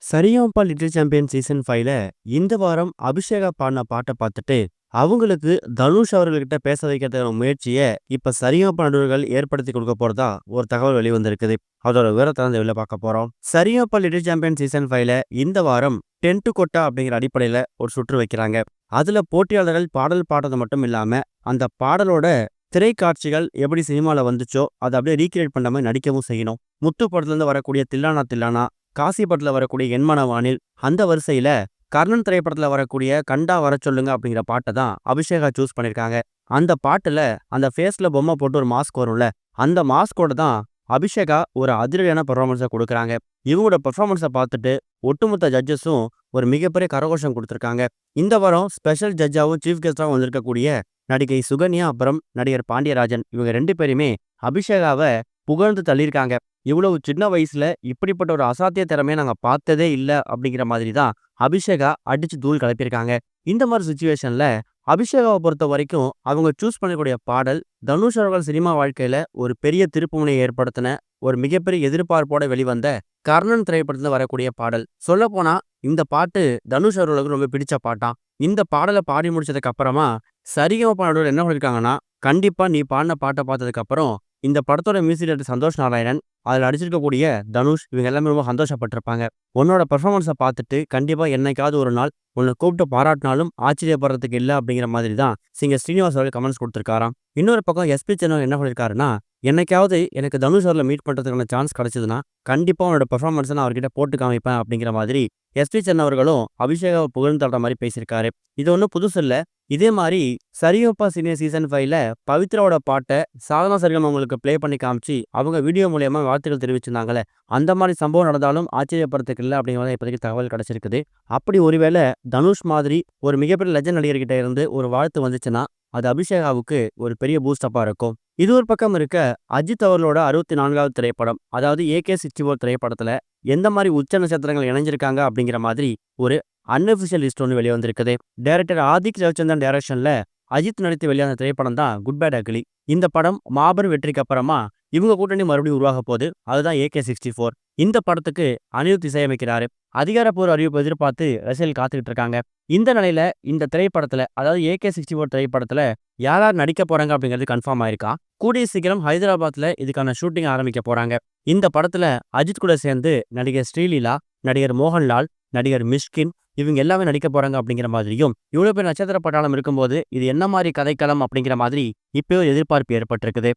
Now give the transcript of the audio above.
Sa Re Ga Ma Pa little champion season 5ல இந்த வாரம் அபிஷேகா பாடின பாட்ட பார்த்துட்டு, அவங்களுக்கு தனுஷ் அவர்கள்கிட்ட பேச வைக்கிறதுக்கான முயற்சிய இப்ப சரிகமபா நடுவர்கள் ஏற்படுத்தி கொடுக்க போறதா ஒரு தகவல் வெளிவந்திருக்குது. அதோட விவரத்த தான் இந்த வீடியோல பார்க்க போறோம். சரிகமபா லிட்டில் சாம்பியன் சீசன் 5ல இந்த வாரம் 10 to கொட்டா அப்படிங்கிற அடிப்படையில ஒரு சுற்று வைக்கிறாங்க. அதுல போட்டியாளர்கள் பாடல் பாடுறது மட்டும் இல்லாம, அந்த பாடலோட திரைக்காட்சிகள் எப்படி சினிமால வந்துச்சோ அதை அப்படியே ரீக்ரியேட் பண்ண மாதிரி நடிக்கவும் செய்யணும். முத்து படத்துல இருந்து வரக்கூடிய தில்லானா தில்லானா, காசி படத்துல வரக்கூடிய என்மன வானில், அந்த வரிசையில கர்ணன் திரைப்படத்துல வரக்கூடிய கண்டா வர சொல்லுங்க அப்படிங்கிற பாட்டை தான் அபிஷேகா சூஸ் பண்ணியிருக்காங்க. அந்த பாட்டுல அந்த ஃபேஸ்ல பொம்மை போட்டு ஒரு மாஸ்க் வரும்ல, அந்த மாஸ்கோட தான் அபிஷேகா ஒரு அதிரடியான பெர்ஃபார்மன்ஸை கொடுக்குறாங்க. இவங்களோட பெர்ஃபார்மன்ஸை பார்த்துட்டு ஒட்டுமொத்த ஜட்ஜஸும் ஒரு மிகப்பெரிய கரகோஷம் கொடுத்துருக்காங்க. இந்த வாரம் ஸ்பெஷல் ஜட்ஜாவும் சீஃப் கெஸ்டாகவும் வந்திருக்கக்கூடிய நடிகை சுகன்யா அப்புறம் நடிகர் பாண்டியராஜன், இவங்க 2 பேருமே அபிஷேகாவை புகழ்ந்து தள்ளியிருக்காங்க. இவ்வளவு சின்ன வயசுல இப்படிப்பட்ட ஒரு அசாத்திய திறமையை நாங்க பார்த்ததே இல்ல அப்படிங்கிற மாதிரி தான் அபிஷேகா அடிச்சு தூள் கிளப்பியிருக்காங்க. இந்த மாதிரி சுச்சுவேஷன்ல அபிஷேகாவை பொறுத்த வரைக்கும் அவங்க சூஸ் பண்ணக்கூடிய பாடல் தனுஷ் அவர்கள் சினிமா வாழ்க்கையில ஒரு பெரிய திருப்புமுனையை ஏற்படுத்தின ஒரு மிகப்பெரிய எதிர்பார்ப்போட வெளிவந்த கர்ணன் திரைப்படத்துல வரக்கூடிய பாடல். சொல்ல போனா இந்த பாட்டு தனுஷ் அவர்களுக்கு ரொம்ப பிடிச்ச பாட்டாம். இந்த பாடலை பாடி முடிச்சதுக்கு அப்புறமா சரிகமபா நடுவர் என்ன சொல்லியிருக்காங்கன்னா, கண்டிப்பா நீ பாடின பாட்டை பார்த்ததுக்கு அப்புறம் இந்த படத்தோட மியூசிக் டைரக்டர் சந்தோஷ் நாராயணன், அதில் நடிச்சிருக்கக்கூடிய தனுஷ், இவங்க எல்லாமே ரொம்ப சந்தோஷப்பட்டிருப்பாங்க. உன்னோட பெர்ஃபார்மன்ஸை பார்த்துட்டு கண்டிப்பா என்னைக்காவது ஒரு நாள் உன்னை கூப்பிட்டு பாராட்டினாலும் ஆச்சரியப்படுறதுக்கு இல்லை அப்படிங்கிற மாதிரி தான் சிங்கர் ஸ்ரீனிவாஸ் அவர்கள் கமெண்ட்ஸ் கொடுத்துருக்காராம். இன்னொரு பக்கம் எஸ்பி சேனல் என்ன சொல்லியிருக்காருன்னா, என்னைக்காவது எனக்கு தனுஷ் அவர்களை மீட் பண்ணுறதுக்கான சான்ஸ் கிடைச்சதுன்னா கண்டிப்பாக அவனோட பெர்ஃபார்மன்ஸை நான் அவர்கிட்ட போட்டு காமிப்பேன் அப்படிங்கிற மாதிரி எஸ்பி சேனல் அவர்களும் அபிஷேகாவை புகழ்ந்து தள்ளுற மாதிரி பேசியிருக்காரு. இது ஒன்றும் புதுசு இல்லை. இதே மாதிரி சரிகமபா சீனியர் சீசன் 5ல பவித்ராவோட பாட்டை சாதனா சரிகம அவங்களுக்கு ப்ளே பண்ணி காமிச்சு அவங்க வீடியோ மூலியமா வாழ்த்துக்கள் தெரிவிச்சிருந்தாங்களே, அந்த மாதிரி சம்பவம் நடந்தாலும் ஆச்சரியப்படுறதுக்கு இல்லை அப்படிங்கிறத இப்போதைக்கு தகவல் கிடைச்சிருக்குது. அப்படி ஒருவேளை தனுஷ் மாதிரி ஒரு மிகப்பெரிய லெஜண்ட் நடிகர்கிட்ட இருந்து ஒரு வாழ்த்து வந்துச்சுன்னா அது அபிஷேகாவுக்கு ஒரு பெரிய பூஸ்டப்பா இருக்கும். இது ஒரு பக்கம் இருக்க, அஜித் அவர்களோட 64வது திரைப்படம், அதாவது AK-64 திரைப்படத்துல எந்த மாதிரி உச்ச நட்சத்திரங்கள் இணைஞ்சிருக்காங்க அப்படிங்கிற மாதிரி ஒரு அன்அஃபிஷியல் லிஸ்ட் ஒன்று வெளியே வந்திருக்குது. டைரக்டர் ஆதிக் ரவிச்சந்திரன் டைரக்ஷன்ல அஜித் நடித்து வெளியான திரைப்படம் தான் குட் பேட் அக்லி. இந்த படம் மாபெரும் வெற்றிக்கு அப்புறமா இவங்க கூட்டணி மறுபடியும் உருவாக போகுது. அதுதான் AK-64. இந்த படத்துக்கு அனிருத் இசையமைக்கிறாரு. அதிகாரப்பூர்வ அறிவிப்பு எதிர்பார்த்து ரசிகர்கள் காத்துக்கிட்டு இருக்காங்க. இந்த நிலையில இந்த திரைப்படத்துல, அதாவது AK-64 திரைப்படத்துல யார் யார் நடிக்க போறாங்க அப்படிங்கிறது கன்ஃபார்ம் ஆயிருக்கா. கூடிய சீக்கிரம் ஹைதராபாத்ல இதுக்கான ஷூட்டிங் ஆரம்பிக்க போறாங்க. இந்த படத்துல அஜித் கூட சேர்ந்து நடிகர் ஸ்ரீலீலா, நடிகர் மோகன்லால், நடிகர் மிஷ்கின், இவங்க எல்லாமே நடிக்க போறாங்க அப்படிங்கிற மாதிரியும், இவ்வளவு பேர் நட்சத்திர பட்டாளம் இருக்கும்போது இது என்ன மாதிரி கதைக்களம் அப்படிங்கிற மாதிரி இப்போ எதிர்பார்ப்பு ஏற்பட்டிருக்குது.